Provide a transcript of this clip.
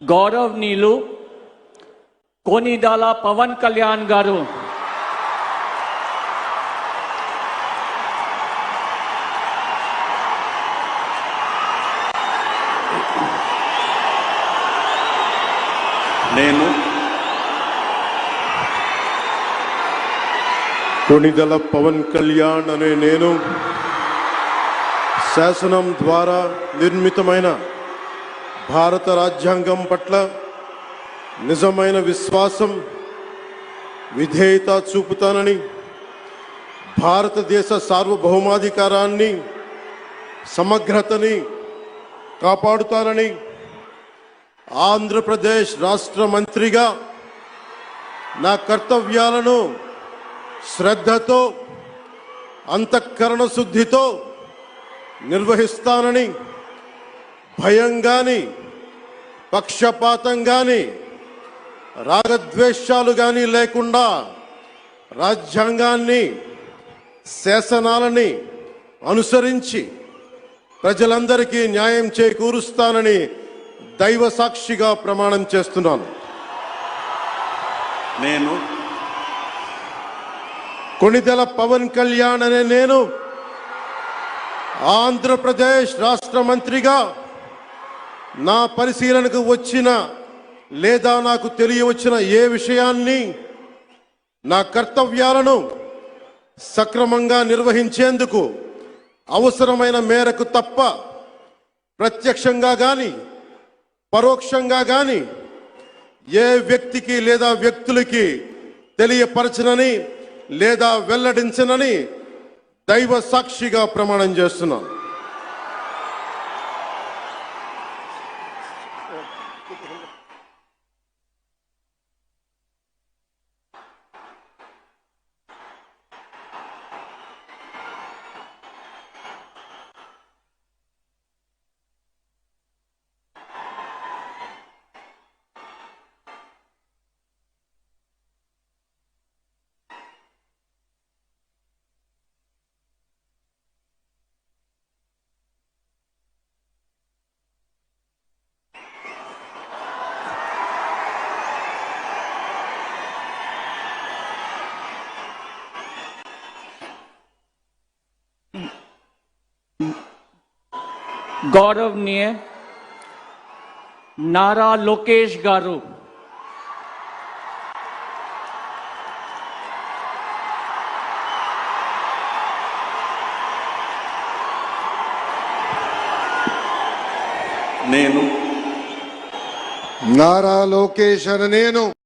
గౌరవనీయులు కొనిదెల పవన్ కళ్యాణ్ గారు నేను కొనిదెల పవన్ కళ్యాణ్ అనే నేను శాసనం ద్వారా నిర్మితమైన భారత రాజ్యాంగం పట్ల నిజమైన విశ్వాసం విధేయత చూపుతానని, భారతదేశ సార్వభౌమాధికారాన్ని సమగ్రతని కాపాడుతానని, ఆంధ్రప్రదేశ్ రాష్ట్ర మంత్రిగా నా కర్తవ్యాలను శ్రద్ధతో అంతఃకరణ శుద్ధితో నిర్వహిస్తానని, భయం గాని పక్షపాతం గాని రాగద్వేషాలు గాని లేకుండా రాజ్యాంగాన్ని శాసనాలని అనుసరించి ప్రజలందరికీ న్యాయం చేకూరుస్తానని దైవ సాక్షిగా ప్రమాణం చేస్తున్నాను. నేను కొనిదెల పవన్ కళ్యాణ్ అనే నేను ఆంధ్రప్రదేశ్ రాష్ట్ర మంత్రిగా నా పరిశీలనకు వచ్చిన లేదా నాకు తెలియవచ్చిన ఏ విషయాన్ని నా కర్తవ్యాలను సక్రమంగా నిర్వహించేందుకు అవసరమైన మేరకు తప్ప ప్రత్యక్షంగా గాని పరోక్షంగా గాని ఏ వ్యక్తికి లేదా వ్యక్తులకి తెలియపరచనని లేదా వెల్లడించనని దైవ సాక్షిగా ప్రమాణం చేస్తున్నాను. गौरवनीय नारा लोकेश गारू నేను నారా లోకేష్ అనే నేను